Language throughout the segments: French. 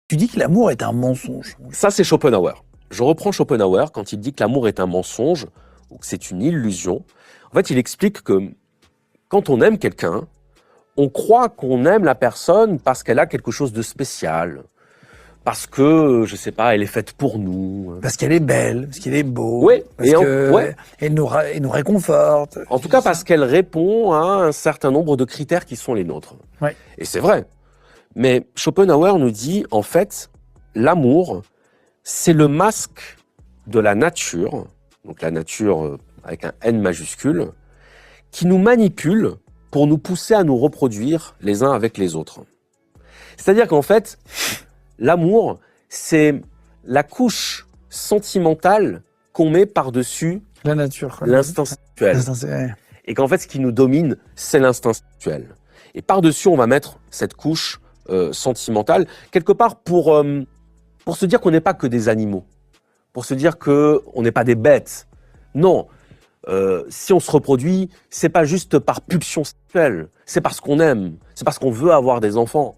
Tu dis que l'amour est un mensonge. Ça, c'est Schopenhauer. Je reprends Schopenhauer quand il dit que l'amour est un mensonge ou que c'est une illusion. En fait, il explique que quand on aime quelqu'un, on croit qu'on aime la personne parce qu'elle a quelque chose de spécial, parce que, je sais pas, elle est faite pour nous. Parce qu'elle est belle, parce qu'elle est beau, Oui, parce qu'elle nous réconforte. En tout cas, parce qu'elle répond à un certain nombre de critères qui sont les nôtres. Ouais. Et c'est vrai. Mais Schopenhauer nous dit, en fait, l'amour, c'est le masque de la nature, donc la nature avec un N majuscule, qui nous manipule pour nous pousser à nous reproduire les uns avec les autres. C'est-à-dire qu'en fait, l'amour, c'est la couche sentimentale qu'on met par-dessus la nature, l'instinct sexuel. Et qu'en fait, ce qui nous domine, c'est l'instinct sexuel. Et par-dessus, on va mettre cette couche sentimentale, quelque part pour se dire qu'on n'est pas que des animaux, pour se dire qu'on n'est pas des bêtes. Non, si on se reproduit, c'est pas juste par pulsion sexuelle, c'est parce qu'on aime, c'est parce qu'on veut avoir des enfants.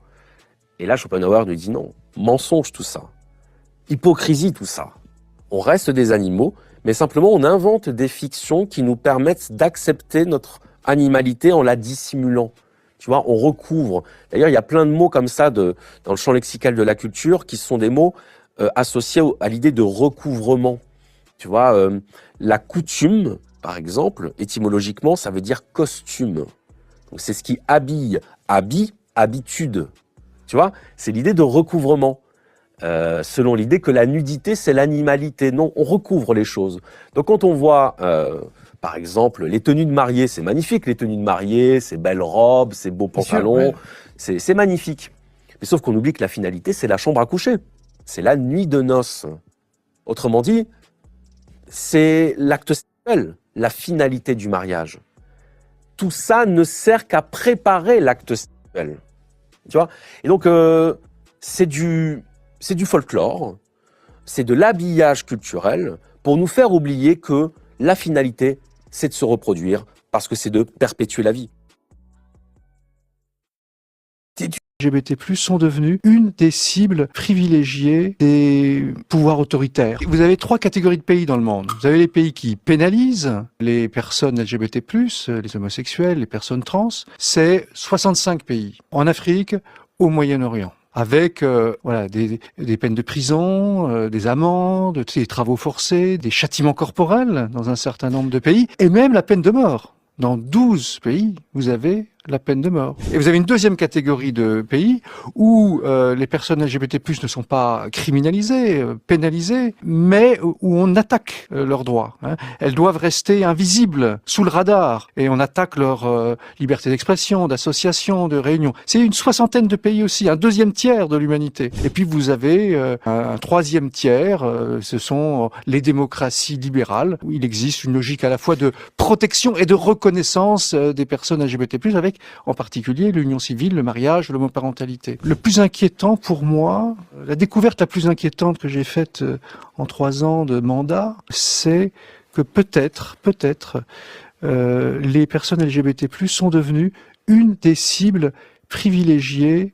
Et là, Schopenhauer nous dit non, mensonge tout ça, hypocrisie tout ça. On reste des animaux, mais simplement on invente des fictions qui nous permettent d'accepter notre animalité en la dissimulant. Tu vois, on recouvre. D'ailleurs, il y a plein de mots comme ça dans le champ lexical de la culture qui sont des mots associés à l'idée de recouvrement. Tu vois, la coutume, par exemple, étymologiquement, ça veut dire costume. Donc c'est ce qui habille, habitude. Tu vois, c'est l'idée de recouvrement. Selon l'idée que la nudité, c'est l'animalité. Non, on recouvre les choses. Donc quand on voit, par exemple, les tenues de mariée, c'est magnifique, les tenues de mariée, ces belles robes, ces beaux pantalons, c'est magnifique. Mais sauf qu'on oublie que la finalité, c'est la chambre à coucher. C'est la nuit de noces. Autrement dit, c'est l'acte sexuel, la finalité du mariage. Tout ça ne sert qu'à préparer l'acte sexuel. Tu vois ? Et donc, c'est du folklore, c'est de l'habillage culturel pour nous faire oublier que la finalité, c'est de se reproduire parce que c'est de perpétuer la vie. LGBT+, sont devenus une des cibles privilégiées des pouvoirs autoritaires. Vous avez 3 catégories de pays dans le monde. Vous avez les pays qui pénalisent les personnes LGBT+, les homosexuels, les personnes trans. C'est 65 pays. En Afrique, au Moyen-Orient. Avec des peines de prison, des amendes, des travaux forcés, des châtiments corporels dans un certain nombre de pays, et même la peine de mort. Dans 12 pays, vous avez la peine de mort. Et vous avez une deuxième catégorie de pays où les personnes LGBT+ ne sont pas criminalisées, pénalisées, mais où on attaque leurs droits. Elles doivent rester invisibles, sous le radar, et on attaque leur liberté d'expression, d'association, de réunion. C'est une 60aine de pays aussi, un 2e tiers de l'humanité. Et puis vous avez un 3e tiers, ce sont les démocraties libérales, où il existe une logique à la fois de protection et de reconnaissance des personnes LGBT+, avec en particulier l'union civile, le mariage, l'homoparentalité. Le plus inquiétant pour moi, la découverte la plus inquiétante que j'ai faite en 3 ans de mandat, c'est que peut-être, les personnes LGBT+ sont devenues une des cibles privilégiées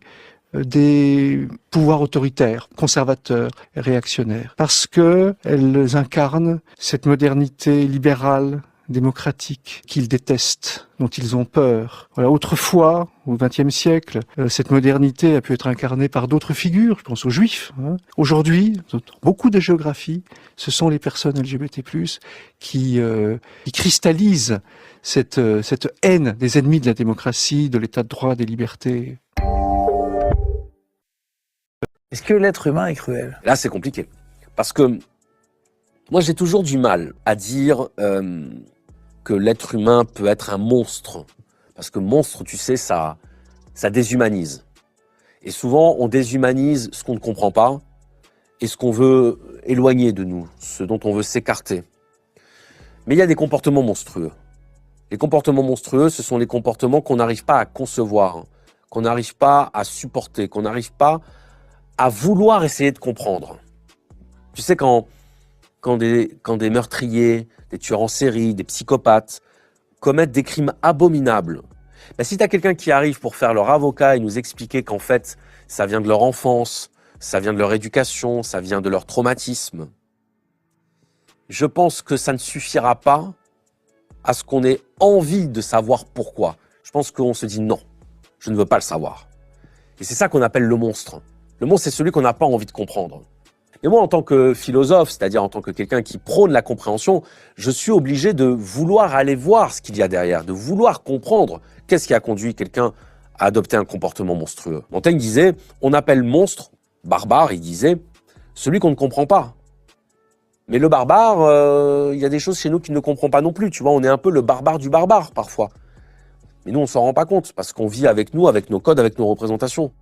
des pouvoirs autoritaires, conservateurs, réactionnaires, parce que elles incarnent cette modernité libérale, démocratique, qu'ils détestent, dont ils ont peur. Voilà, autrefois, au XXe siècle, cette modernité a pu être incarnée par d'autres figures, je pense aux Juifs. Aujourd'hui, dans beaucoup de géographies, ce sont les personnes LGBT+, qui cristallisent cette haine des ennemis de la démocratie, de l'état de droit, des libertés. Est-ce que l'être humain est cruel ? Là, c'est compliqué. Parce que moi, j'ai toujours du mal à dire que l'être humain peut être un monstre. Parce que monstre, tu sais, ça déshumanise. Et souvent, on déshumanise ce qu'on ne comprend pas et ce qu'on veut éloigner de nous, ce dont on veut s'écarter. Mais il y a des comportements monstrueux. Les comportements monstrueux, ce sont les comportements qu'on n'arrive pas à concevoir, qu'on n'arrive pas à supporter, qu'on n'arrive pas à vouloir essayer de comprendre. Tu sais, quand des meurtriers, des tueurs en série, des psychopathes commettent des crimes abominables, si tu as quelqu'un qui arrive pour faire leur avocat et nous expliquer qu'en fait, ça vient de leur enfance, ça vient de leur éducation, ça vient de leur traumatisme. Je pense que ça ne suffira pas à ce qu'on ait envie de savoir pourquoi. Je pense qu'on se dit non, je ne veux pas le savoir. Et c'est ça qu'on appelle le monstre. Le monstre, c'est celui qu'on n'a pas envie de comprendre. Et moi, en tant que philosophe, c'est-à-dire en tant que quelqu'un qui prône la compréhension, je suis obligé de vouloir aller voir ce qu'il y a derrière, de vouloir comprendre qu'est-ce qui a conduit quelqu'un à adopter un comportement monstrueux. Montaigne disait, on appelle monstre, barbare, il disait, celui qu'on ne comprend pas. Mais le barbare, il y a des choses chez nous qu'il ne comprend pas non plus. Tu vois, on est un peu le barbare du barbare, parfois. Mais nous, on s'en rend pas compte, parce qu'on vit avec nous, avec nos codes, avec nos représentations.